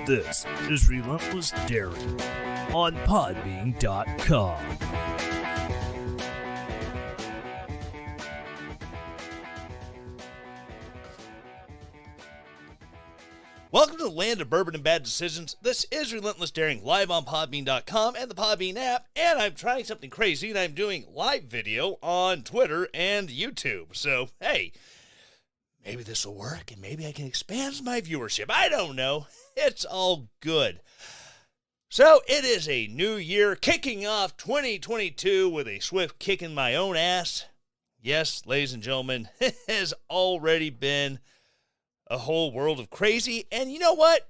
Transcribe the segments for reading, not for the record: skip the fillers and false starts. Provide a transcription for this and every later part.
This is Relentless Daring on Podbean.com. Welcome to the land of bourbon and bad decisions. This is Relentless Daring live on Podbean.com and the Podbean app, and I'm trying something crazy, and I'm doing live video on Twitter and YouTube. So, hey, maybe this will work, and maybe I can expand my viewership. I don't know. It's all good. So, it is a new year, kicking off 2022 with a swift kick in my own ass. Yes, ladies and gentlemen, it has already been a whole world of crazy, and you know what?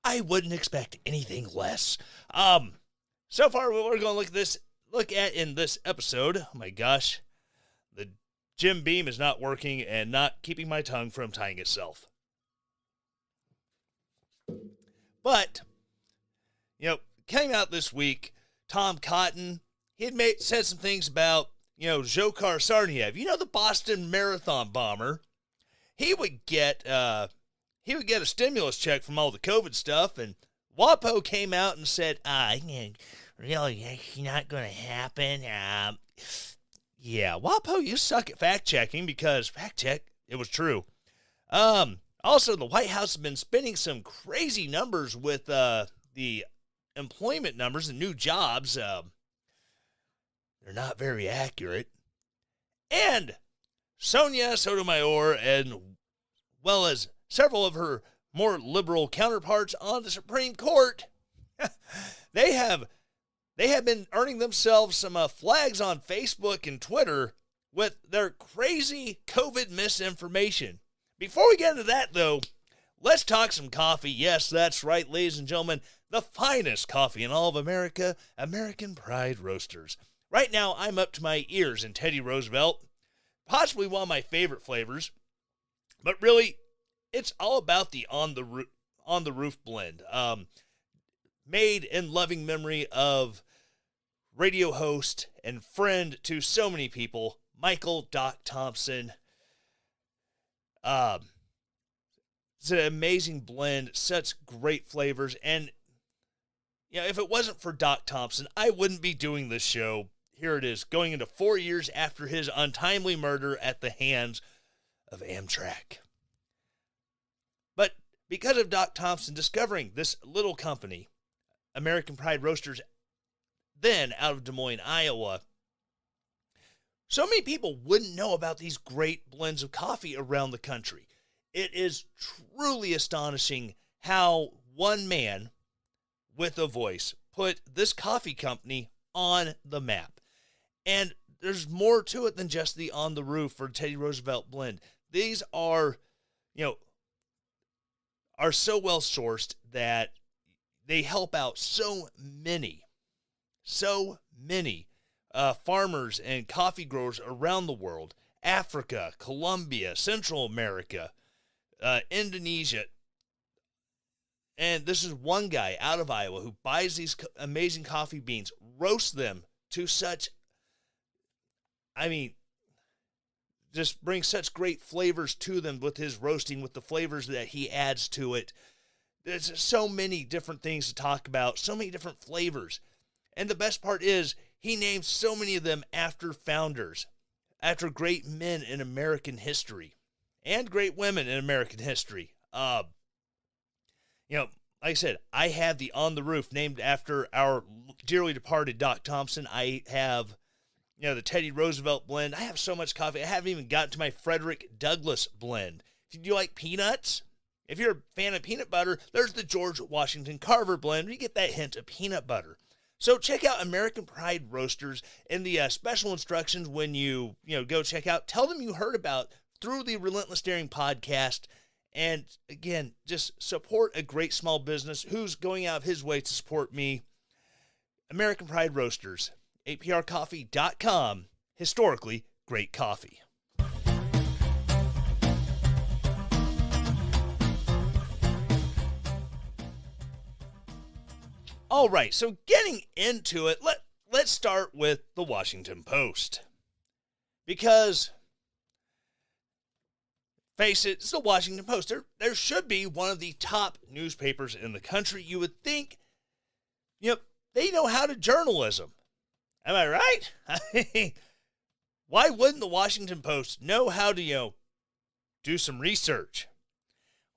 I wouldn't expect anything less. So far, what we're going to look at in this episode, oh my gosh, the Jim Beam is not working and not keeping my tongue from tying itself. But, came out this week, Tom Cotton, he had said some things about, Dzhokhar Tsarnaev, the Boston Marathon bomber. He would get a stimulus check from all the COVID stuff, and WAPO came out and said, really, it's not going to happen. Yeah, WAPO, you suck at fact-checking, because fact-check, it was true. Also, the White House has been spinning some crazy numbers with the employment numbers and new jobs. They're not very accurate. And Sonia, Sotomayor, and well as several of her more liberal counterparts on the Supreme Court, they have been earning themselves some flags on Facebook and Twitter with their crazy COVID misinformation. Before we get into that, though, let's talk some coffee. Yes, that's right, ladies and gentlemen, the finest coffee in all of America, American Pride Roasters. Right now, I'm up to my ears in Teddy Roosevelt, possibly one of my favorite flavors, but really, it's all about the on the roof blend, made in loving memory of radio host and friend to so many people, Michael Doc Thompson. It's an amazing blend, such great flavors, and if it wasn't for Doc Thompson, I wouldn't be doing this show. Here it is, going into 4 years after his untimely murder at the hands of Amtrak. But because of Doc Thompson discovering this little company, American Pride Roasters, then out of Des Moines, Iowa, so many people wouldn't know about these great blends of coffee around the country. It is truly astonishing how one man with a voice put this coffee company on the map. And there's more to it than just the on the roof or Teddy Roosevelt blend. These are, are so well sourced that they help out so many farmers and coffee growers around the world. Africa, Colombia, Central America, Indonesia. And this is one guy out of Iowa who buys these amazing coffee beans, roasts them to such, just brings such great flavors to them with his roasting, with the flavors that he adds to it. There's so many different things to talk about, so many different flavors. And the best part is, he names so many of them after founders, after great men in American history, and great women in American history. Like I said, I have the On the Roof named after our dearly departed Doc Thompson. I have, the Teddy Roosevelt blend. I have so much coffee. I haven't even gotten to my Frederick Douglass blend. If you like peanuts, if you're a fan of peanut butter, there's the George Washington Carver blend. You get that hint of peanut butter. So check out American Pride Roasters in the special instructions when you go check out. Tell them you heard about through the Relentless Daring podcast. And again, just support a great small business who's going out of his way to support me. American Pride Roasters, APRcoffee.com. Historically great coffee. All right, so getting into it, let's start with the Washington Post. Because face it, it's the Washington Post. There should be one of the top newspapers in the country. You would think, they know how to journalism. Am I right? I mean, why wouldn't the Washington Post know how to, do some research?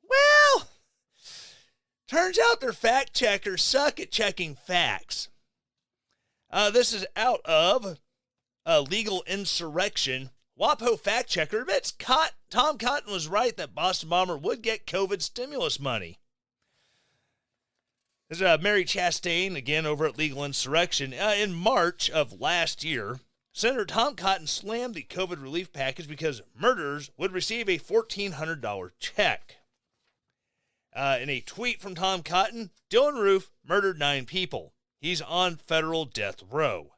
Well, turns out their fact checkers suck at checking facts. This is out of Legal Insurrection. WAPO fact checker admits Tom Cotton was right that Boston bomber would get COVID stimulus money. This is Mary Chastain, again over at Legal Insurrection. In March of last year, Senator Tom Cotton slammed the COVID relief package because murderers would receive a $1,400 check. In a tweet from Tom Cotton, Dylan Roof murdered 9 people. He's on federal death row.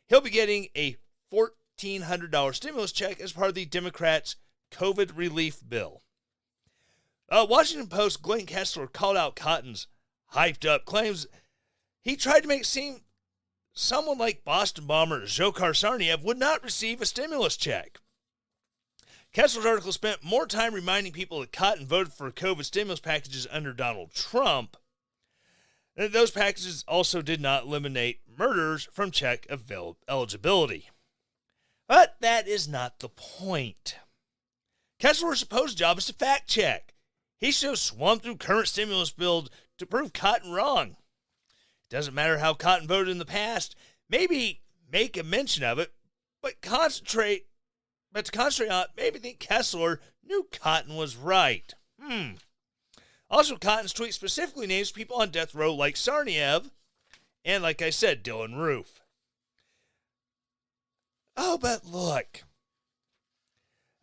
He'll be getting a $1,400 stimulus check as part of the Democrats' COVID relief bill. Washington Post Glenn Kessler called out Cotton's hyped-up claims. He tried to make it seem someone like Boston bomber Dzhokhar Tsarnaev would not receive a stimulus check. Kessler's article spent more time reminding people that Cotton voted for COVID stimulus packages under Donald Trump. Those packages also did not eliminate murderers from check eligibility. But that is not the point. Kessler's supposed job is to fact check. He should have swum through current stimulus bills to prove Cotton wrong. It doesn't matter how Cotton voted in the past. Maybe make a mention of it, but to concentrate on it, maybe think Kessler knew Cotton was right. Also, Cotton's tweet specifically names people on death row like Tsarnaev and, like I said, Dylan Roof. Oh, but look.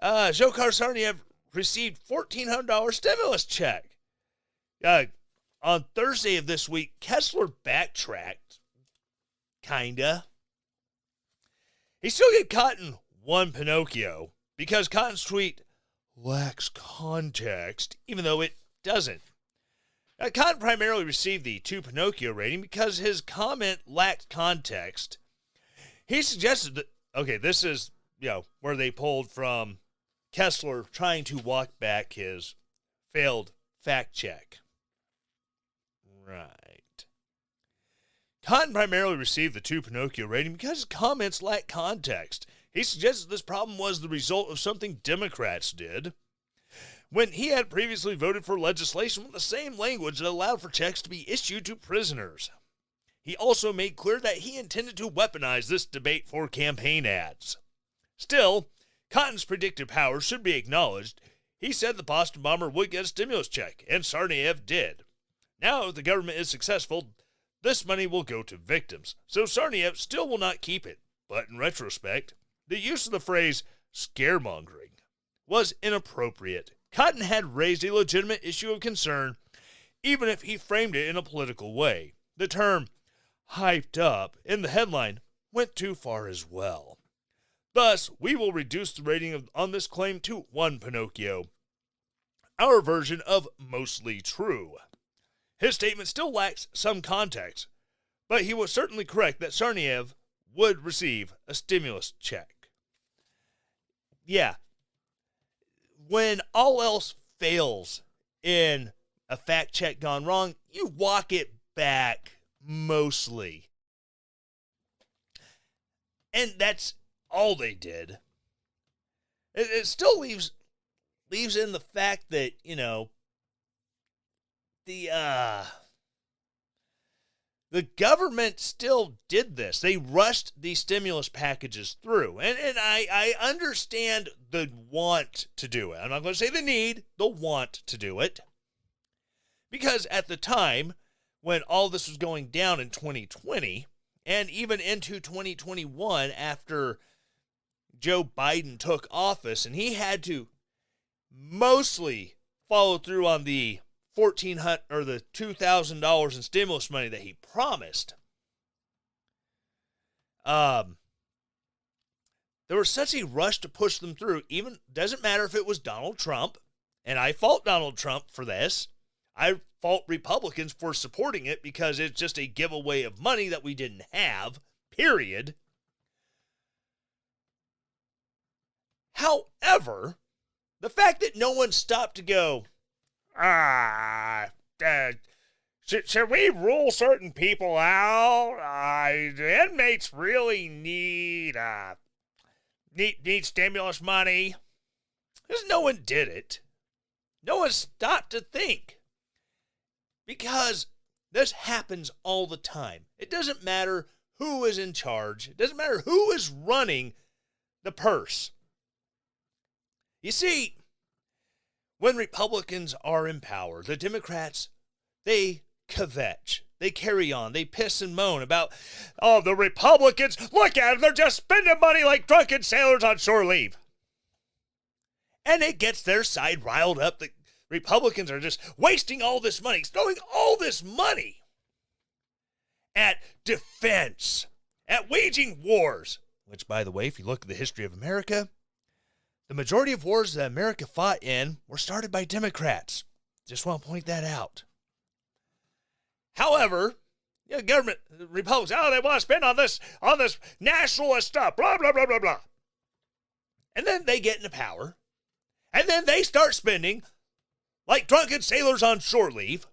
Dzhokhar Tsarnaev received $1,400 stimulus check. On Thursday of this week, Kessler backtracked. Kinda. He still gave Cotton one Pinocchio because Cotton's tweet lacks context, even though it doesn't. Cotton primarily received the 2 Pinocchio rating because his comment lacked context. He suggested that, okay, this is, where they pulled from Kessler trying to walk back his failed fact check. Right. Cotton primarily received the 2 Pinocchio rating because his comments lacked context. He suggested this problem was the result of something Democrats did when he had previously voted for legislation with the same language that allowed for checks to be issued to prisoners. He also made clear that he intended to weaponize this debate for campaign ads. Still, Cotton's predictive powers should be acknowledged. He said the Boston bomber would get a stimulus check, and Tsarnaev did. Now, if the government is successful, this money will go to victims, so Tsarnaev still will not keep it. But in retrospect, the use of the phrase scaremongering was inappropriate. Cotton had raised a legitimate issue of concern, even if he framed it in a political way. The term hyped up in the headline went too far as well. Thus, we will reduce the rating on this claim to 1 Pinocchio, our version of mostly true. His statement still lacks some context, but he was certainly correct that Tsarnaev would receive a stimulus check. Yeah. When all else fails in a fact check gone wrong, you walk it back mostly. And that's all they did. It still leaves in the fact that, the government still did this. They rushed these stimulus packages through. And I understand the want to do it. I'm not going to say the need, the want to do it. Because at the time, when all this was going down in 2020, and even into 2021 after Joe Biden took office, and he had to mostly follow through on the $1,400 or the $2,000 in stimulus money that he promised. There was such a rush to push them through. Even doesn't matter if it was Donald Trump, and I fault Donald Trump for this. I fault Republicans for supporting it because it's just a giveaway of money that we didn't have. Period. However, the fact that no one stopped to go, should we rule certain people out? The inmates really need stimulus money. Because no one did it. No one stopped to think. Because this happens all the time. It doesn't matter who is in charge. It doesn't matter who is running the purse. You see, when Republicans are in power, the Democrats, they kvetch. They carry on. They piss and moan about, oh, the Republicans, look at them, they're just spending money like drunken sailors on shore leave. And it gets their side riled up. The Republicans are just wasting all this money, throwing all this money at defense, at waging wars. Which, by the way, if you look at the history of America, the majority of wars that America fought in were started by Democrats. Just want to point that out. However, government, Republicans, they want to spend on this nationalist stuff, blah, blah, blah, blah, blah. And then they get into power, and then they start spending like drunken sailors on shore leave.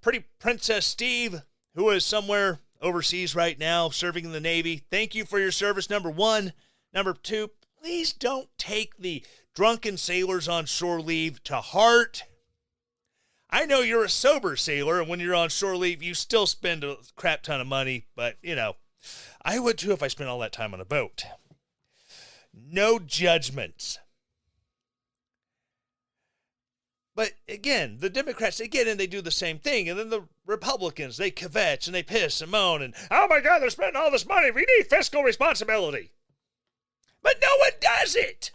Pretty Princess Steve, who is somewhere overseas right now serving in the Navy, thank you for your service, number one. Number two, please don't take the drunken sailors on shore leave to heart. I know you're a sober sailor, and when you're on shore leave, you still spend a crap ton of money, but, I would too if I spent all that time on a boat. No judgments. But again, the Democrats, they get in, they do the same thing, and then the Republicans, they kvetch and they piss and moan, and, oh my God, they're spending all this money. We need fiscal responsibility. But no one does it.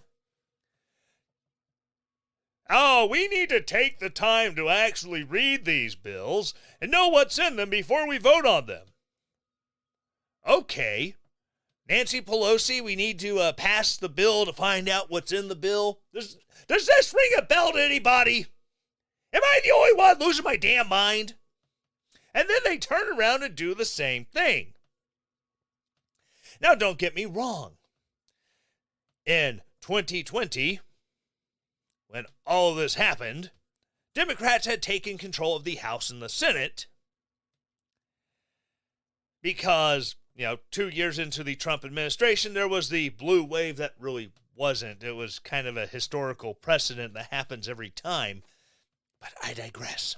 Oh, we need to take the time to actually read these bills and know what's in them before we vote on them. Okay. Nancy Pelosi, we need to pass the bill to find out what's in the bill. Does this ring a bell to anybody? Am I the only one losing my damn mind? And then they turn around and do the same thing. Now, don't get me wrong. In 2020, when all of this happened, Democrats had taken control of the House and the Senate because, 2 years into the Trump administration, there was the blue wave that really wasn't. It was kind of a historical precedent that happens every time. But I digress.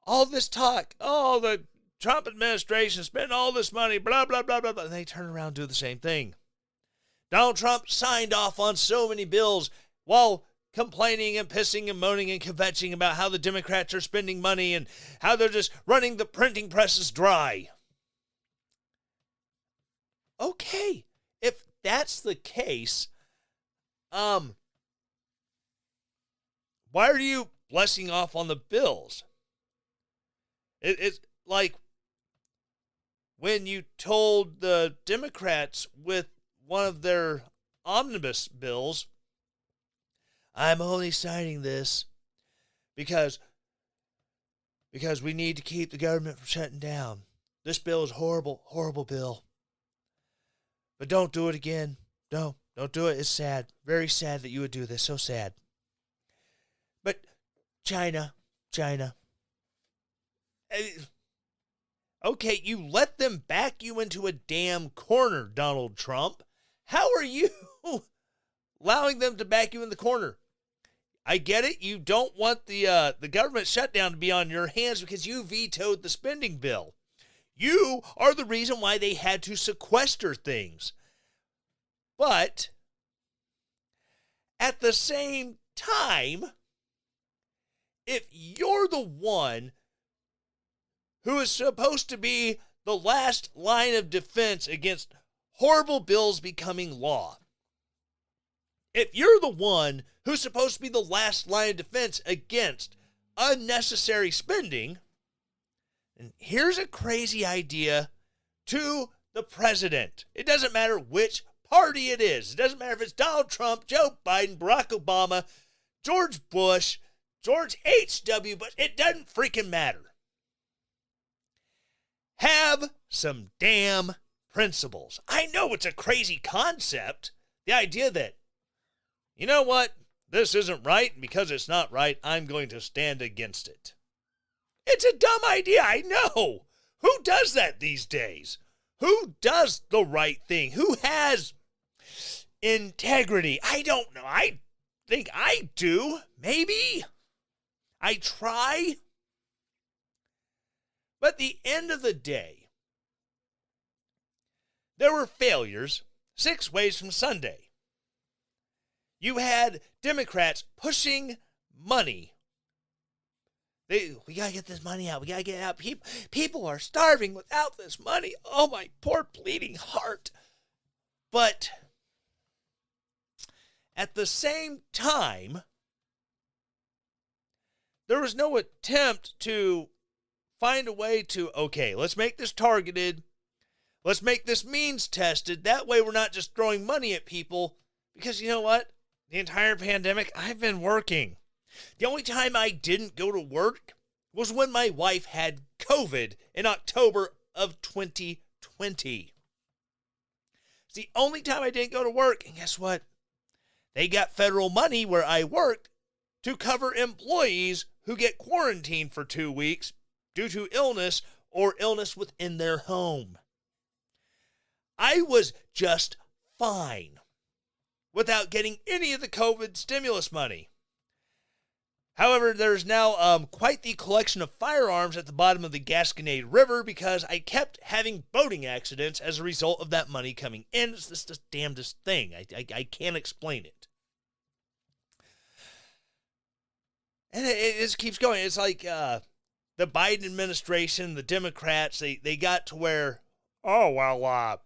All this talk, the Trump administration spent all this money, blah, blah, blah, blah, blah, and they turn around and do the same thing. Donald Trump signed off on so many bills while complaining and pissing and moaning and kvetching about how the Democrats are spending money and how they're just running the printing presses dry. Okay, if that's the case, why are you blessing off on the bills? It's like when you told the Democrats with one of their omnibus bills, I'm only signing this because we need to keep the government from shutting down. This bill is horrible, horrible bill. But don't do it again. No, don't do it. It's sad. Very sad that you would do this. So sad. But China. Okay, you let them back you into a damn corner, Donald Trump. How are you allowing them to back you in the corner? I get it. You don't want the government shutdown to be on your hands because you vetoed the spending bill. You are the reason why they had to sequester things. But at the same time, if you're the one who is supposed to be the last line of defense against horrible bills becoming law, if you're the one who's supposed to be the last line of defense against unnecessary spending, and here's a crazy idea to the president. It doesn't matter which party it is. It doesn't matter if it's Donald Trump, Joe Biden, Barack Obama, George Bush, George H.W. Bush. It doesn't freaking matter. Have some damn principles. I know it's a crazy concept The idea that, you know what, this isn't right, and because it's not right, I'm going to stand against it. It's a dumb idea, I know. Who does that these days? Who does the right thing? Who has integrity? I don't know. I think I do. Maybe. I try. But at the end of the day, there were failures 6 ways from Sunday. You had Democrats pushing money. We got to get this money out. We got to get it out. People are starving without this money. Oh, my poor bleeding heart. But at the same time, there was no attempt to find a way to, okay, let's make this targeted. Let's make this means tested. That way we're not just throwing money at people. Because you know what? The entire pandemic, I've been working. The only time I didn't go to work was when my wife had COVID in October of 2020. It's the only time I didn't go to work. And guess what? They got federal money where I worked to cover employees who get quarantined for 2 weeks due to illness or illness within their home. I was just fine without getting any of the COVID stimulus money. However, there's now quite the collection of firearms at the bottom of the Gasconade River because I kept having boating accidents as a result of that money coming in. It's just the damnedest thing. I can't explain it. And it just keeps going. It's like the Biden administration, the Democrats, they got to where, oh, well,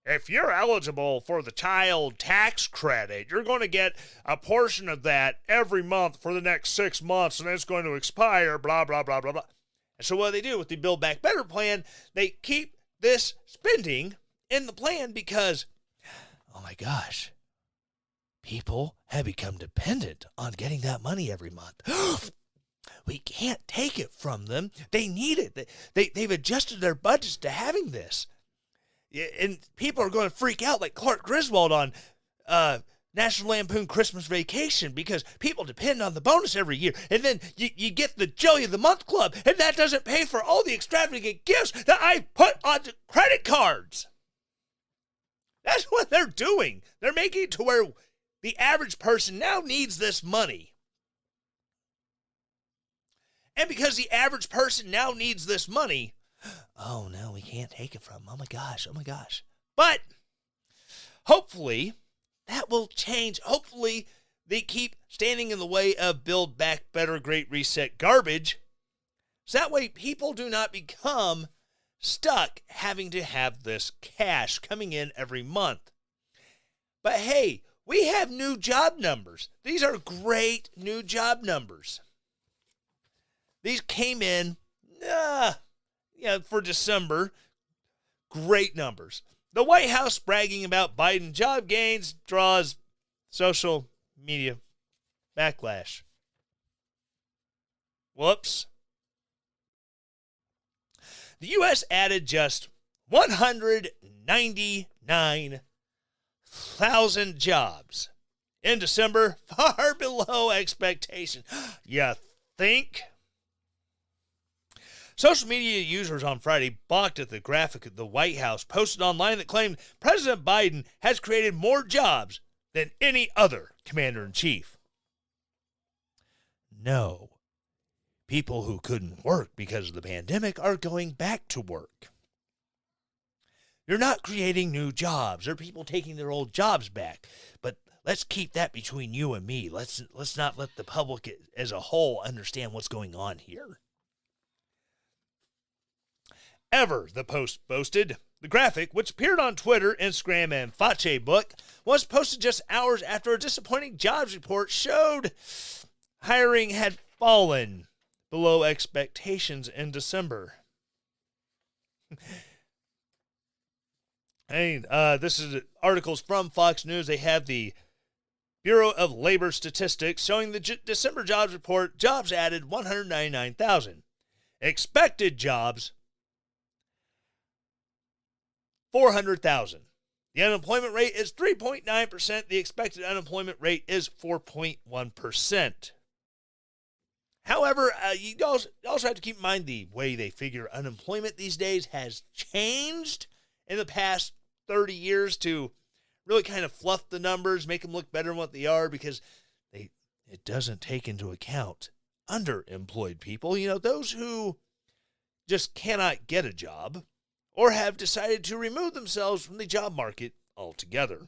if you're eligible for the child tax credit, you're going to get a portion of that every month for the next 6 months, and it's going to expire, blah, blah, blah, blah, blah. And so what they do with the Build Back Better plan, they keep this spending in the plan because, oh my gosh, people have become dependent on getting that money every month. We can't take it from them. They need it. They've adjusted their budgets to having this. And people are going to freak out like Clark Griswold on National Lampoon Christmas Vacation because people depend on the bonus every year. And then you get the Joey of the Month Club, and that doesn't pay for all the extravagant gifts that I put on the credit cards. That's what they're doing. They're making it to where the average person now needs this money. And because the average person now needs this money, oh, no, we can't take it from them. Oh, my gosh. But hopefully that will change. Hopefully they keep standing in the way of Build Back Better Great Reset garbage. So that way people do not become stuck having to have this cash coming in every month. But hey, we have new job numbers. These are great new job numbers. These came in, for December. Great numbers. The White House bragging about Biden job gains draws social media backlash. Whoops. The U.S. added just 199,000 jobs in December, far below expectation. You think? Social media users on Friday balked at the graphic the White House posted online that claimed President Biden has created more jobs than any other commander-in-chief. No. People who couldn't work because of the pandemic are going back to work. You're not creating new jobs. There are people taking their old jobs back. But let's keep that between you and me. Let's not let the public as a whole understand what's going on here. The Post boasted. The graphic, which appeared on Twitter, Instagram, and Facebook, was posted just hours after a disappointing jobs report showed hiring had fallen below expectations in December. This is articles from Fox News. They have the Bureau of Labor Statistics showing the December jobs report. Jobs added 199,000. Expected jobs 400,000. The unemployment rate is 3.9%. The expected unemployment rate is 4.1%. However, you also have to keep in mind the way they figure unemployment these days has changed in the past 30 years to really kind of fluff the numbers, make them look better than what they are, because it doesn't take into account underemployed people, those who just cannot get a job or have decided to remove themselves from the job market altogether.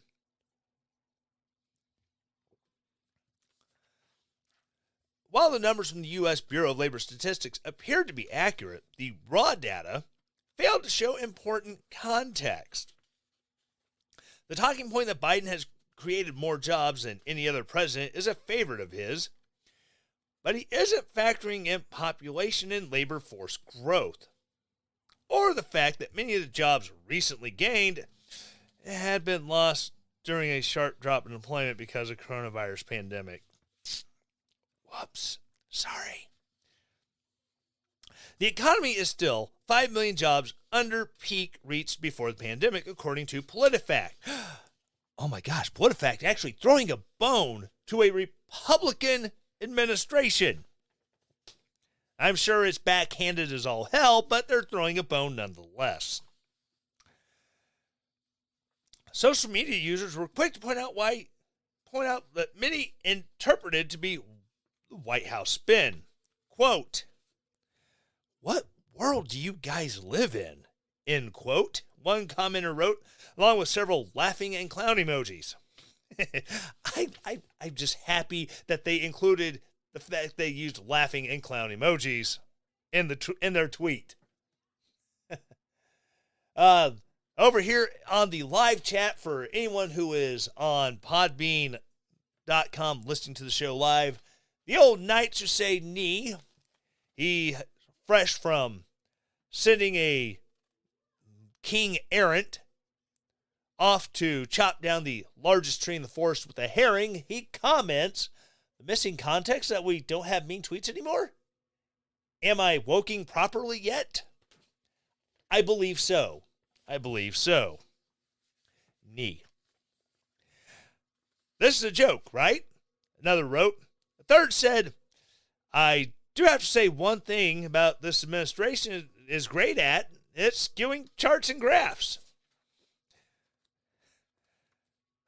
While the numbers from the U.S. Bureau of Labor Statistics appeared to be accurate, the raw data failed to show important context. The talking point that Biden has created more jobs than any other president is a favorite of his, but he isn't factoring in population and labor force growth, or the fact that many of the jobs recently gained had been lost during a sharp drop in employment because of coronavirus pandemic. Whoops, sorry. The economy is still 5 million jobs under peak reached before the pandemic, according to PolitiFact. Oh my gosh, PolitiFact actually throwing a bone to a Republican administration. I'm sure it's backhanded as all hell, but they're throwing a bone nonetheless. Social media users were quick to point out that many interpreted to be the White House spin. Quote, "What world do you guys live in?" End quote. One commenter wrote, along with several laughing and clown emojis. I'm just happy that they included the fact they used laughing and clown emojis in their tweet. Over here on the live chat, for anyone who is on podbean.com listening to the show live, the old knights who say knee, he fresh from sending a king errant off to chop down the largest tree in the forest with a herring, he comments, the missing context that we don't have mean tweets anymore? Am I woking properly yet? I believe so. Knee. This is a joke, right? Another wrote. A third said, I do have to say one thing about this administration is great at. It's skewing charts and graphs.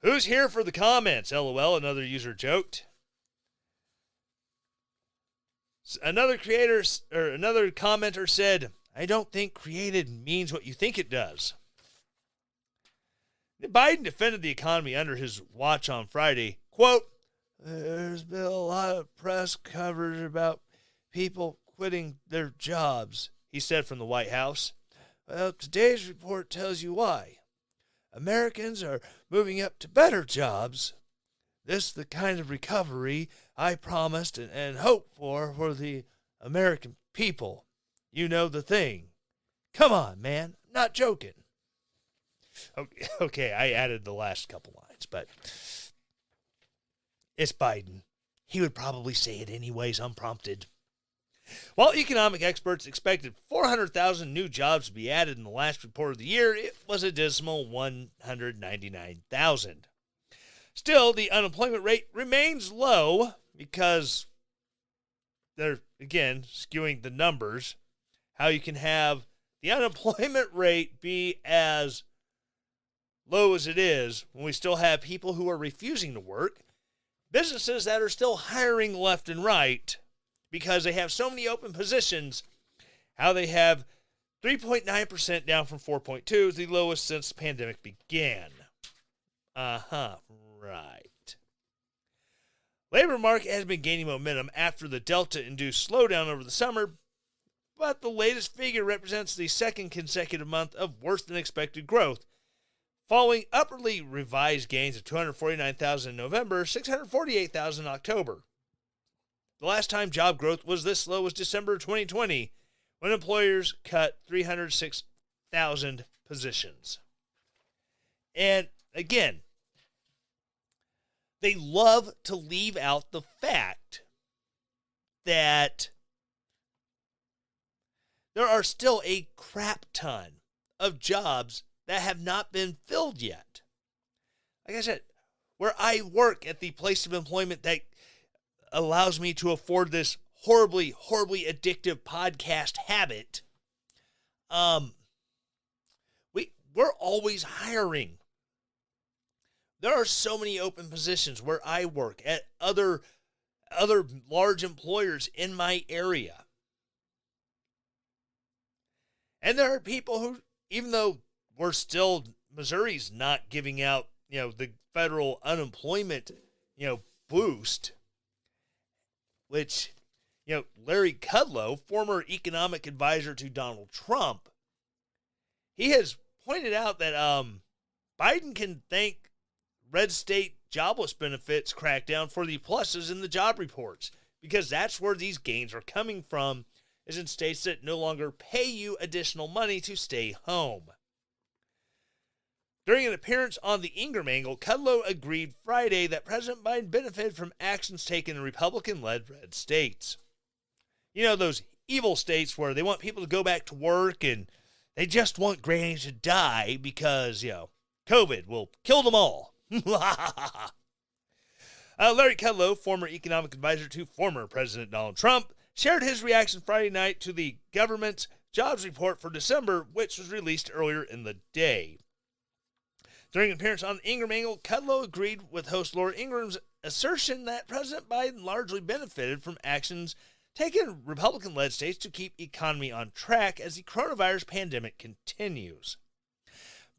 Who's here for the comments? LOL, another user joked. Another commenter said, I don't think created means what you think it does. Biden defended the economy under his watch on Friday. Quote, there's been a lot of press coverage about people quitting their jobs, he said from the White House. Well, today's report tells you why. Americans are moving up to better jobs. This is the kind of recovery I promised and hoped for the American people. You know the thing. Come on, man. I'm not joking. Okay, I added the last couple lines, but it's Biden. He would probably say it anyways, unprompted. While economic experts expected 400,000 new jobs to be added in the last report of the year, it was a dismal 199,000. Still, the unemployment rate remains low because they're, again, skewing the numbers. How you can have the unemployment rate be as low as it is when we still have people who are refusing to work, businesses that are still hiring left and right because they have so many open positions, how they have 3.9% down from 4.2 is the lowest since the pandemic began. Right. Labor market has been gaining momentum after the Delta-induced slowdown over the summer, but the latest figure represents the second consecutive month of worse-than-expected growth, following upwardly revised gains of 249,000 in November, 648,000 in October. The last time job growth was this low was December 2020, when employers cut 306,000 positions. And again, they love to leave out the fact that there are still a crap ton of jobs that have not been filled yet. like I said, where I work at the place of employment that allows me to afford this horribly, horribly addictive podcast habit, we're always hiring. There are so many open positions where I work at other large employers in my area. And there are people who, even though Missouri's not giving out, the federal unemployment, boost, which, Larry Kudlow, former economic advisor to Donald Trump, he has pointed out that Biden can thank red state jobless benefits crackdown for the pluses in the job reports, because that's where these gains are coming from, is in states that no longer pay you additional money to stay home. During an appearance on the Ingram Angle, Kudlow agreed Friday that President Biden benefited from actions taken in Republican-led red states. Those evil states where they want people to go back to work and they just want Granny to die because, COVID will kill them all. Larry Kudlow, former economic advisor to former President Donald Trump, shared his reaction Friday night to the government's jobs report for December, which was released earlier in the day. During an appearance on the Ingram Angle, Kudlow agreed with host Laura Ingram's assertion that President Biden largely benefited from actions taken in Republican-led states to keep economy on track as the coronavirus pandemic continues.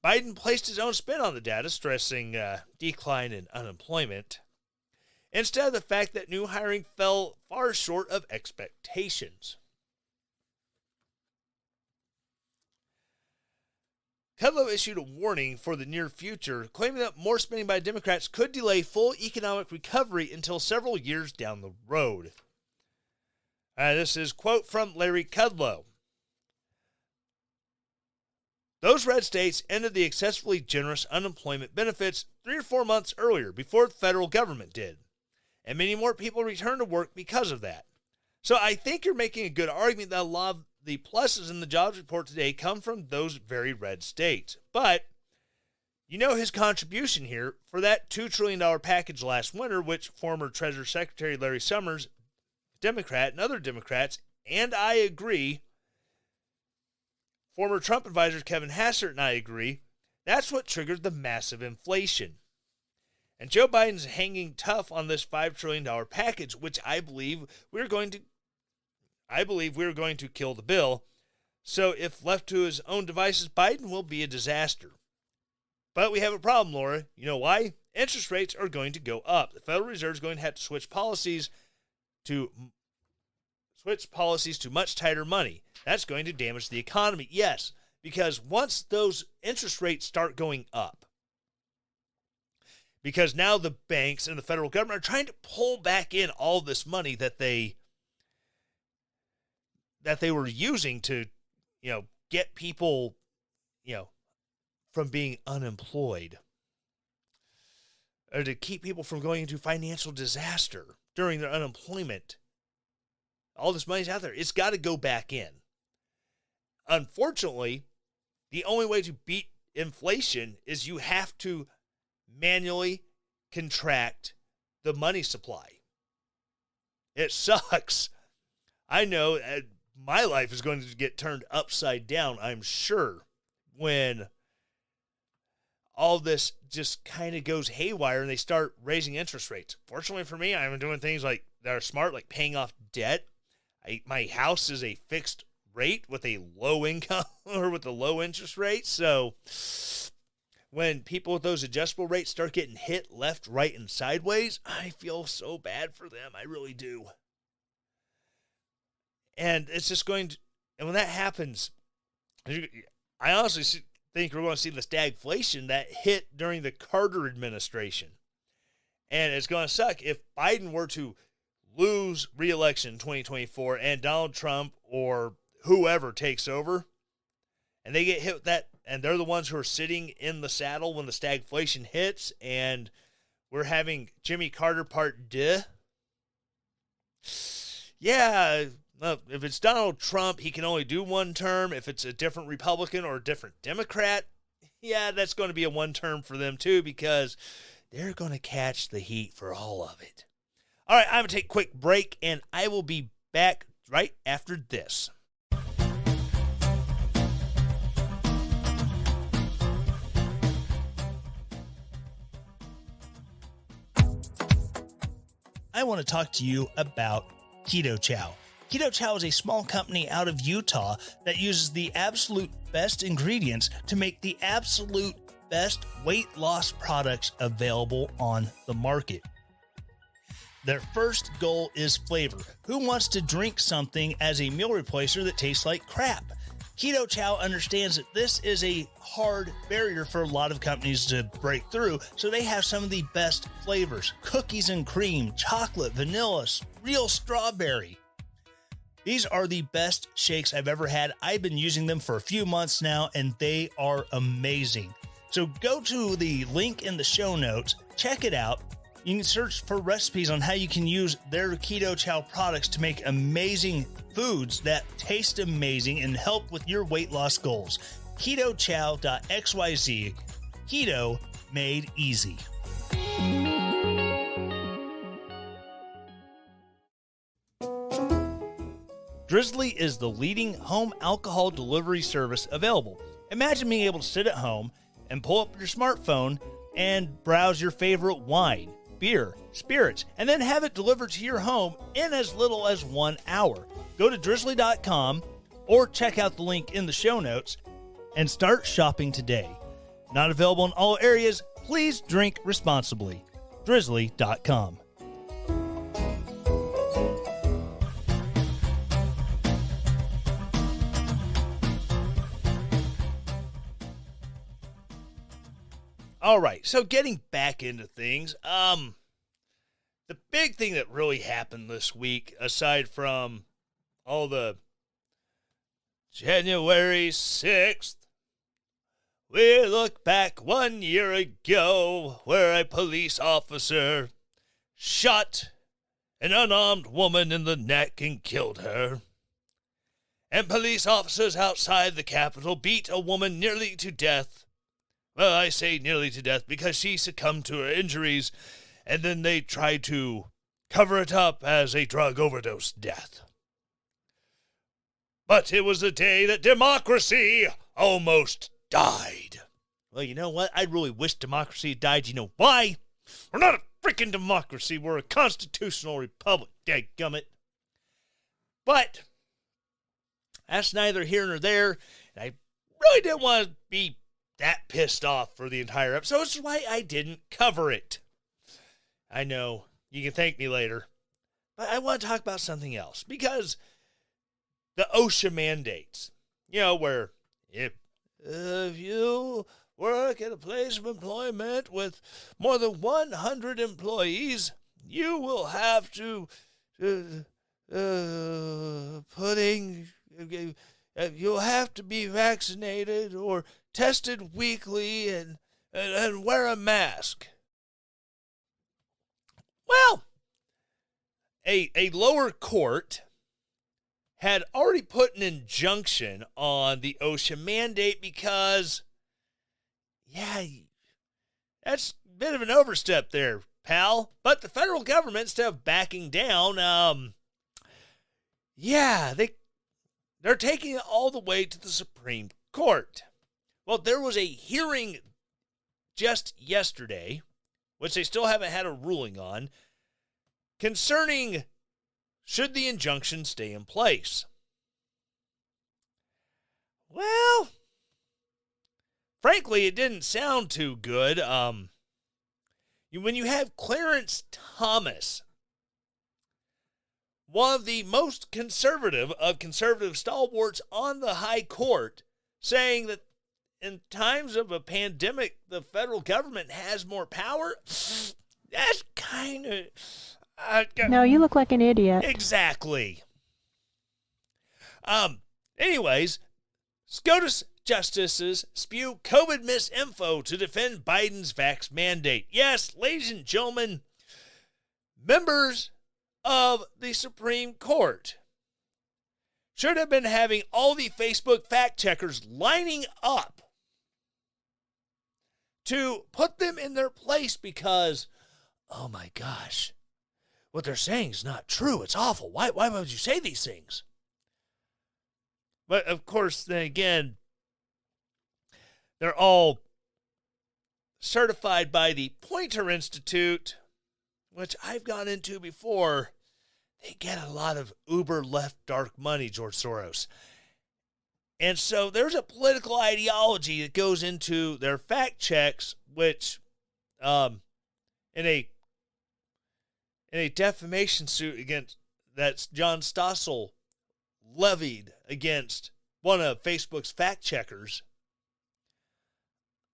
Biden placed his own spin on the data, stressing decline in unemployment, instead of the fact that new hiring fell far short of expectations. Kudlow issued a warning for the near future, claiming that more spending by Democrats could delay full economic recovery until several years down the road. This is a quote from Larry Kudlow. Those red states ended the excessively generous unemployment benefits 3 or 4 months earlier, before the federal government did. And many more people returned to work because of that. So I think you're making a good argument that a lot of the pluses in the jobs report today come from those very red states. But his contribution here for that $2 trillion package last winter, which former Treasury Secretary Larry Summers, Democrat, and other Democrats, and I agree, former Trump advisor Kevin Hassert and I agree, that's what triggered the massive inflation. And Joe Biden's hanging tough on this $5 trillion package, which I believe we're going to kill the bill. So if left to his own devices, Biden will be a disaster. But we have a problem, Laura. You know why? Interest rates are going to go up. The Federal Reserve is going to have to switch policies to much tighter money. That's going to damage the economy. Yes, because once those interest rates start going up, because now the banks and the federal government are trying to pull back in all this money that they were using to, get people, from being unemployed, or to keep people from going into financial disaster during their unemployment. All this money's out there. It's got to go back in. Unfortunately, the only way to beat inflation is you have to manually contract the money supply. It sucks. I know my life is going to get turned upside down, I'm sure, when all this just kind of goes haywire and they start raising interest rates. Fortunately for me, I'm doing things that are smart, like paying off debt. My house is a fixed rate with a low income or with a low interest rate. So when people with those adjustable rates start getting hit left, right, and sideways, I feel so bad for them. I really do. And it's just and when that happens, I honestly think we're going to see the stagflation that hit during the Carter administration. And it's going to suck if Biden were to lose re-election in 2024 and Donald Trump or whoever takes over, and they get hit with that, and they're the ones who are sitting in the saddle when the stagflation hits, and we're having Jimmy Carter Part 2. Yeah, if it's Donald Trump, he can only do one term. If it's a different Republican or a different Democrat, Yeah, that's going to be a one term for them too, because they're going to catch the heat for all of it. All right, I'm going to take a quick break, and I will be back right after this. I want to talk to you about Ketochow. Ketochow is a small company out of Utah that uses the absolute best ingredients to make the absolute best weight loss products available on the market. Their first goal is flavor. Who wants to drink something as a meal replacer that tastes like crap? Ketochow understands that this is a hard barrier for a lot of companies to break through, so they have some of the best flavors. Cookies and cream, chocolate, vanilla, real strawberry. These are the best shakes I've ever had. I've been using them for a few months now, and they are amazing. So go to the link in the show notes, check it out. You can search for recipes on how you can use their Ketochow products to make amazing foods that taste amazing and help with your weight loss goals. Ketochow.xyz. Keto made easy. Drizzly is the leading home alcohol delivery service available. Imagine being able to sit at home and pull up your smartphone and browse your favorite wine, beer, spirits, and then have it delivered to your home in as little as 1 hour. Go to drizzly.com or check out the link in the show notes and start shopping today. Not available in all areas. Please drink responsibly. Drizzly.com. All right, so getting back into things, the big thing that really happened this week, aside from all the January 6th, we look back 1 year ago where a police officer shot an unarmed woman in the neck and killed her. And police officers outside the Capitol beat a woman nearly to death. Well, I say nearly to death because she succumbed to her injuries, and then they tried to cover it up as a drug overdose death. But it was the day that democracy almost died. Well, you know what? I really wish democracy died. You know why? We're not a freaking democracy. We're a constitutional republic, dadgummit. But that's neither here nor there. And I really didn't want to be that pissed off for the entire episode, which is why I didn't cover it. I know, you can thank me later, but I want to talk about something else, because the OSHA mandates, where if you work at a place of employment with more than 100 employees, you will have to you'll have to be vaccinated or tested weekly and wear a mask. Well, a lower court had already put an injunction on the OSHA mandate because, that's a bit of an overstep there, pal. But the federal government, instead of backing down, they're taking it all the way to the Supreme Court. Well, there was a hearing just yesterday, which they still haven't had a ruling on, concerning should the injunction stay in place. Well, frankly, it didn't sound too good. When you have Clarence Thomas, one of the most conservative of conservative stalwarts on the high court, saying that in times of a pandemic, the federal government has more power, that's kind of... No, you look like an idiot. Exactly. Anyways, SCOTUS justices spew COVID misinfo to defend Biden's vax mandate. Yes, ladies and gentlemen, members of the Supreme Court should have been having all the Facebook fact checkers lining up to put them in their place because, oh my gosh, what they're saying is not true. It's awful. Why would you say these things? But of course, then again, they're all certified by the Poynter Institute, which I've gone into before. They get a lot of uber left dark money, George Soros. And so there's a political ideology that goes into their fact checks, which in a defamation suit against that's John Stossel levied against one of Facebook's fact checkers.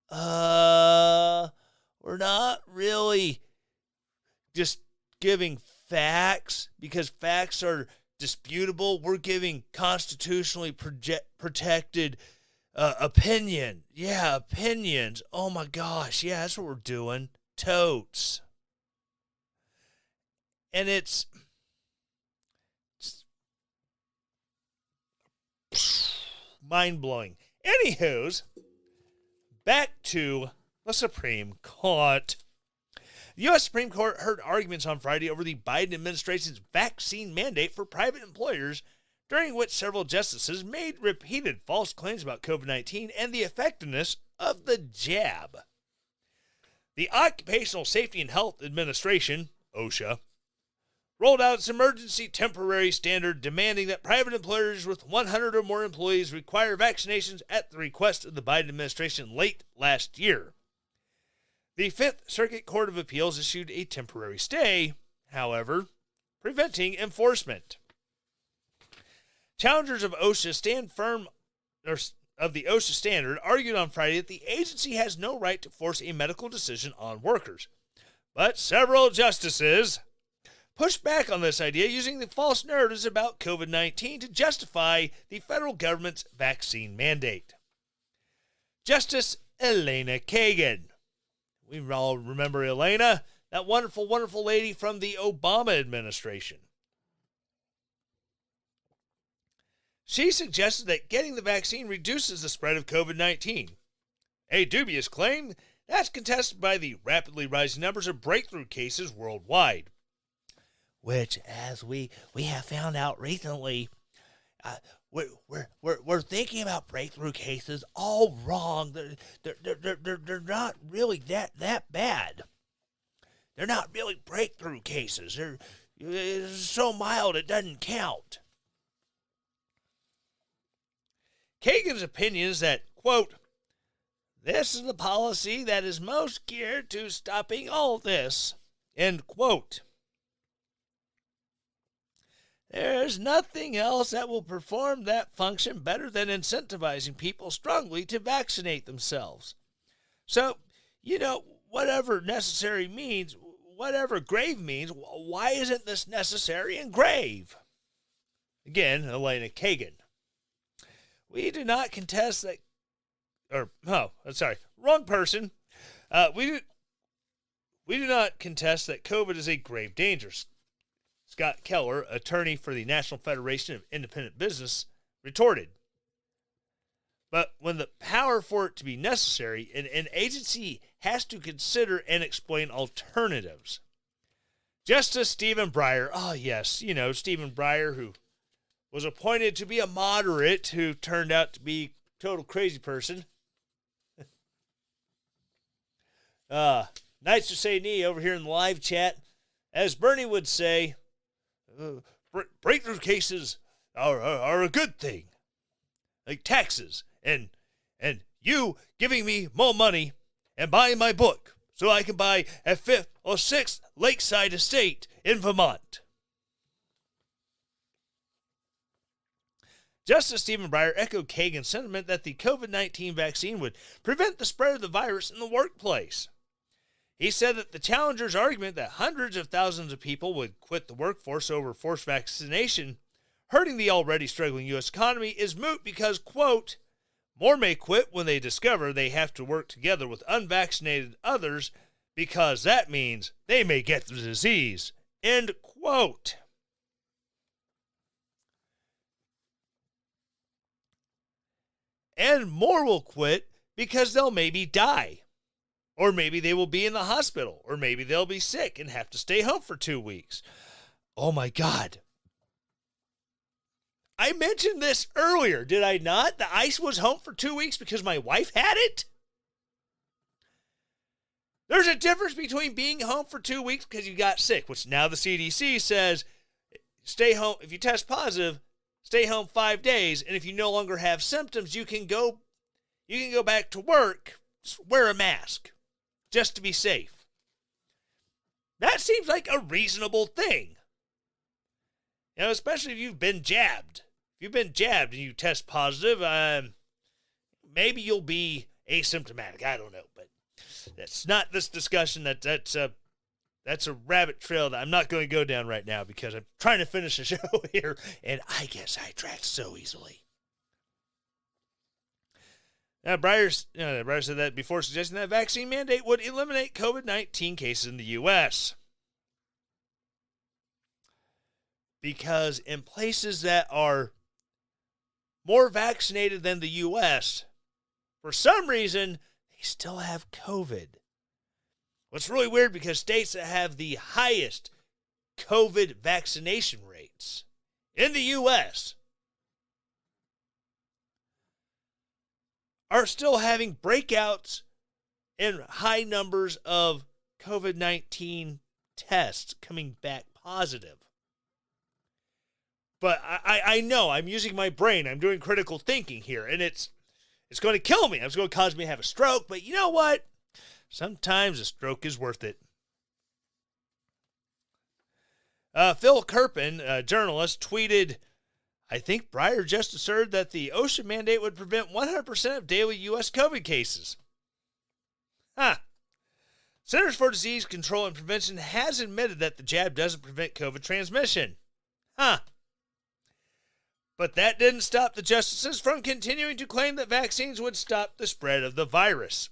We're not really just giving facts because facts are disputable. We're giving constitutionally protected opinion. Yeah, opinions. Oh my gosh. Yeah, that's what we're doing. Totes. And it's mind-blowing. Anywho's, back to the Supreme Court. The U.S. Supreme Court heard arguments on Friday over the Biden administration's vaccine mandate for private employers, during which several justices made repeated false claims about COVID-19 and the effectiveness of the jab. The Occupational Safety and Health Administration, OSHA, rolled out its emergency temporary standard demanding that private employers with 100 or more employees require vaccinations at the request of the Biden administration late last year. The Fifth Circuit Court of Appeals issued a temporary stay, however, preventing enforcement. Challengers of OSHA of the OSHA standard argued on Friday that the agency has no right to force a medical decision on workers. But several justices pushed back on this idea using the false narratives about COVID-19 to justify the federal government's vaccine mandate. Justice Elena Kagan. We all remember Elena, that wonderful, wonderful lady from the Obama administration. She suggested that getting the vaccine reduces the spread of COVID-19, a dubious claim that's contested by the rapidly rising numbers of breakthrough cases worldwide. Which, as we have found out recently, we're thinking about breakthrough cases all wrong. They're not really that bad. They're not really breakthrough cases. They're so mild it doesn't count. Kagan's opinion is that, quote, this is the policy that is most geared to stopping all this, end quote. There's nothing else that will perform that function better than incentivizing people strongly to vaccinate themselves. So, whatever necessary means, whatever grave means, why isn't this necessary and grave? Again, Elena Kagan. We do not contest that, wrong person. We do not contest that COVID is a grave danger. Scott Keller, attorney for the National Federation of Independent Business, retorted. But when the power for it to be necessary, an agency has to consider and explain alternatives. Justice Stephen Breyer, Stephen Breyer, who was appointed to be a moderate who turned out to be a total crazy person. Nice to say knee over here in the live chat. As Bernie would say, breakthrough cases are a good thing, like taxes and you giving me more money and buying my book so I can buy a 5th or 6th lakeside estate in Vermont. Justice Stephen Breyer echoed Kagan's sentiment that the COVID-19 vaccine would prevent the spread of the virus in the workplace. He said that the challengers' argument that hundreds of thousands of people would quit the workforce over forced vaccination, hurting the already struggling U.S. economy, is moot because, quote, more may quit when they discover they have to work together with unvaccinated others because that means they may get the disease, end quote. And more will quit because they'll maybe die. Or maybe they will be in the hospital. Or maybe they'll be sick and have to stay home for 2 weeks. Oh my God. I mentioned this earlier, did I not? The ice was home for 2 weeks because my wife had it? There's a difference between being home for 2 weeks because you got sick, which now the CDC says stay home. If you test positive, stay home 5 days. And if you no longer have symptoms, you can go back to work. Just wear a mask just to be safe. That seems like a reasonable thing. You know, especially if you've been jabbed. If you've been jabbed and you test positive, maybe you'll be asymptomatic. I don't know, but that's not this discussion. That's a rabbit trail that I'm not going to go down right now because I'm trying to finish the show here, and I get sidetracked so easily. Now, Breyer said that before suggesting that vaccine mandate would eliminate COVID-19 cases in the U.S. Because in places that are more vaccinated than the U.S., for some reason, they still have COVID. What's really weird because states that have the highest COVID vaccination rates in the U.S. are still having breakouts in high numbers of COVID-19 tests coming back positive. But I know I'm using my brain. I'm doing critical thinking here, and it's going to kill me. It's going to cause me to have a stroke, but you know what? Sometimes a stroke is worth it. Phil Kerpen, a journalist, tweeted, I think Breyer just asserted that the OSHA mandate would prevent 100% of daily U.S. COVID cases. Centers for Disease Control and Prevention has admitted that the jab doesn't prevent COVID transmission. But that didn't stop the justices from continuing to claim that vaccines would stop the spread of the virus.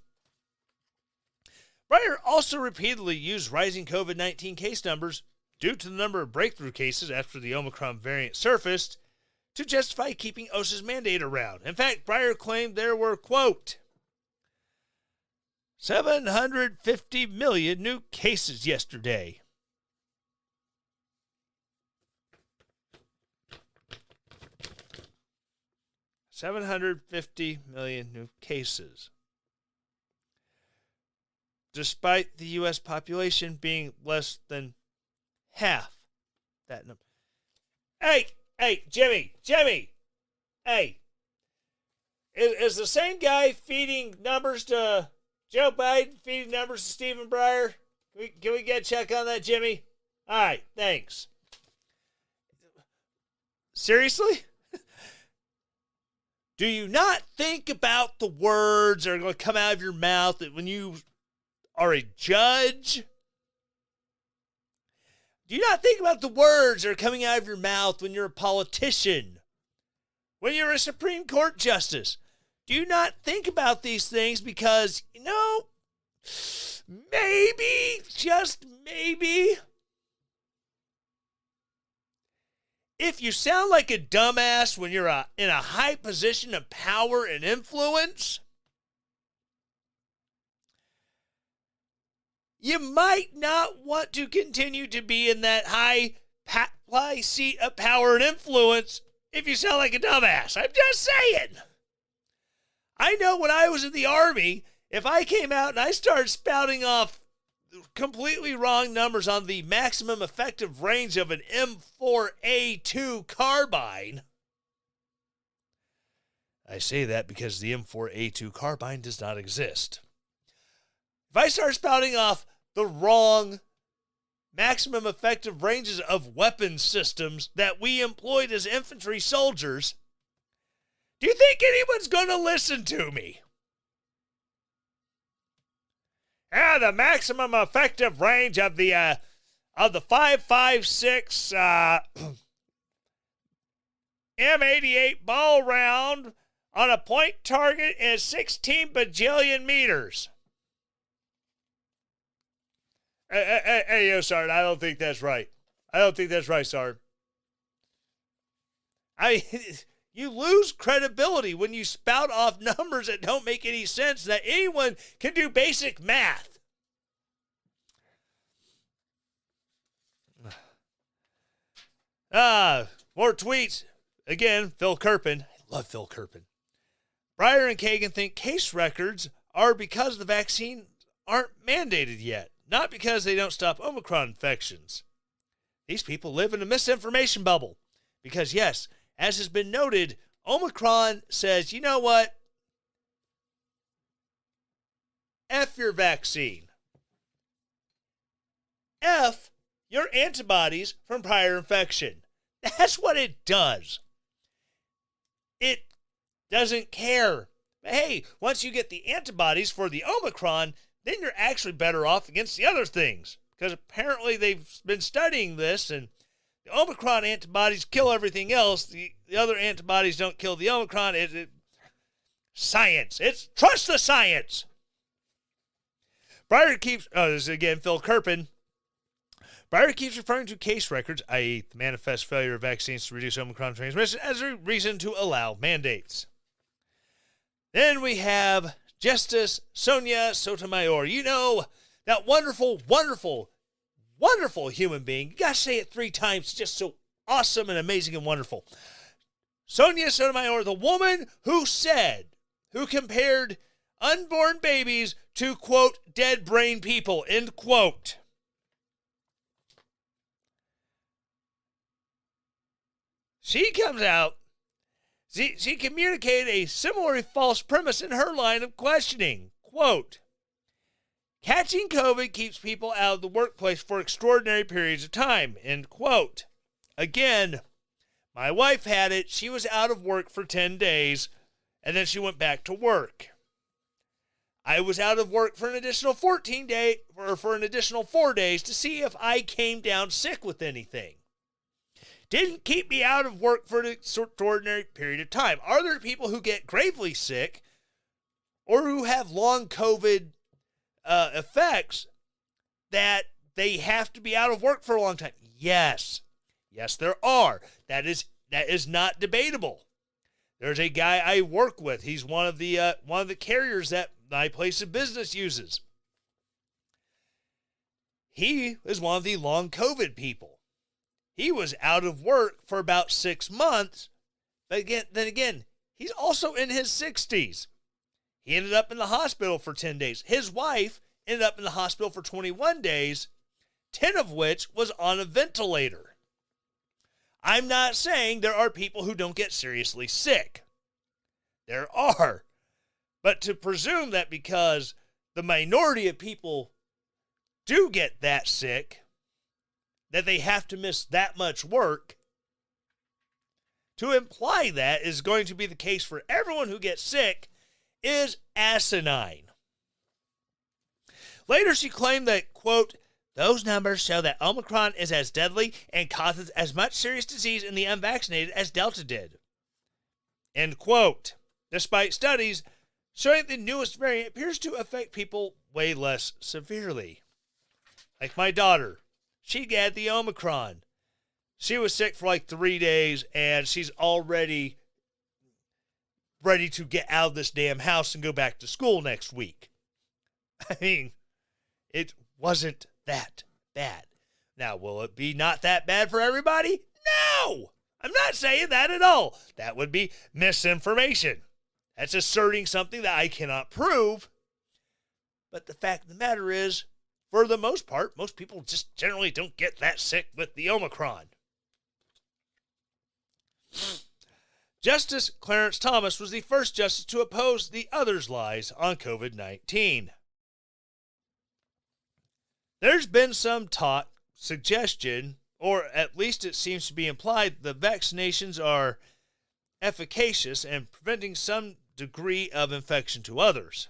Breyer also repeatedly used rising COVID-19 case numbers due to the number of breakthrough cases after the Omicron variant surfaced to justify keeping OSHA's mandate around. In fact, Breyer claimed there were, quote, 750 million new cases yesterday. $750 million new cases. Despite the U.S. population being less than half that number. Hey, Jimmy, hey. Is the same guy feeding numbers to Joe Biden, feeding numbers to Stephen Breyer? Can we get a check on that, Jimmy? All right, thanks. Seriously? Do you not think about the words that are going to come out of your mouth that when you are a judge? Do you not think about the words that are coming out of your mouth when you're a politician? When you're a Supreme Court justice? Do you not think about these things because, maybe, just maybe, if you sound like a dumbass when you're in a high position of power and influence, you might not want to continue to be in that high seat of power and influence if you sound like a dumbass. I'm just saying. I know when I was in the Army, if I came out and I started spouting off completely wrong numbers on the maximum effective range of an M4A2 carbine. I say that because the M4A2 carbine does not exist. If I start spouting off the wrong maximum effective ranges of weapon systems that we employed as infantry soldiers, do you think anyone's going to listen to me? The maximum effective range of the 5.56 M88 ball round on a point target is 16 bajillion meters. Hey, Sarge, I don't think that's right. I don't think that's right, Sarge. You lose credibility when you spout off numbers that don't make any sense, that anyone can do basic math. More tweets. Again, Phil Kerpen. I love Phil Kerpen. Breyer and Kagan think case records are because the vaccine aren't mandated yet, not because they don't stop Omicron infections. These people live in a misinformation bubble because, yes, as has been noted, Omicron says, you know what? F your vaccine. F your antibodies from prior infection. That's what it does. It doesn't care. But hey, once you get the antibodies for the Omicron, then you're actually better off against the other things. Because apparently they've been studying this, and the Omicron antibodies kill everything else. The other antibodies don't kill the Omicron. Science. Trust the science. Breyer keeps, this is again Phil Kerpen. Breyer keeps referring to case records, i.e. the manifest failure of vaccines to reduce Omicron transmission, as a reason to allow mandates. Then we have Justice Sonia Sotomayor. You know, that wonderful, wonderful, wonderful human being. You gotta say it 3 times. It's just so awesome and amazing and wonderful. Sonia Sotomayor, the woman who compared unborn babies to, quote, dead brain people, end quote. She comes out, she communicated a similarly false premise in her line of questioning. Quote, catching COVID keeps people out of the workplace for extraordinary periods of time, end quote. Again, my wife had it. She was out of work for 10 days, and then she went back to work. I was out of work for an additional 14 days, or for an additional 4 days to see if I came down sick with anything. Didn't keep me out of work for an extraordinary period of time. Are there people who get gravely sick or who have long COVID effects that they have to be out of work for a long time? Yes. Yes, there are. That is not debatable. There's a guy I work with. He's one of the carriers that my place of business uses. He is one of the long COVID people. He was out of work for about 6 months, but then again, he's also in his 60s. He ended up in the hospital for 10 days. His wife ended up in the hospital for 21 days, 10 of which was on a ventilator. I'm not saying there are people who don't get seriously sick. There are. But to presume that because the minority of people do get that sick, that they have to miss that much work, to imply that is going to be the case for everyone who gets sick is asinine. Later, she claimed that, quote, those numbers show that Omicron is as deadly and causes as much serious disease in the unvaccinated as Delta did. End quote. Despite studies showing the newest variant appears to affect people way less severely. Like my daughter. She had the Omicron. She was sick for like 3 days, and she's already ready to get out of this damn house and go back to school next week. I mean, it wasn't that bad. Now, will it be not that bad for everybody? No! I'm not saying that at all. That would be misinformation. That's asserting something that I cannot prove. But the fact of the matter is, for the most part, most people just generally don't get that sick with the Omicron. Justice Clarence Thomas was the first justice to oppose the others' lies on COVID-19. There's been some talk, suggestion, or at least it seems to be implied that vaccinations are efficacious in preventing some degree of infection to others.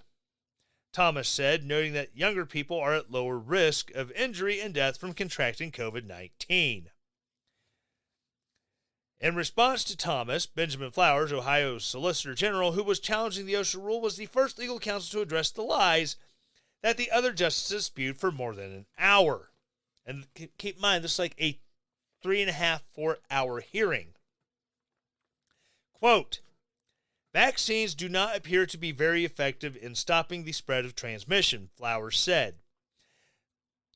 Thomas said, noting that younger people are at lower risk of injury and death from contracting COVID-19. In response to Thomas, Benjamin Flowers, Ohio's Solicitor General, who was challenging the OSHA rule, was the first legal counsel to address the lies that the other justices spewed for more than an hour. And keep in mind, this is like a 3.5, 4 hour hearing. Quote, vaccines do not appear to be very effective in stopping the spread of transmission, Flowers said.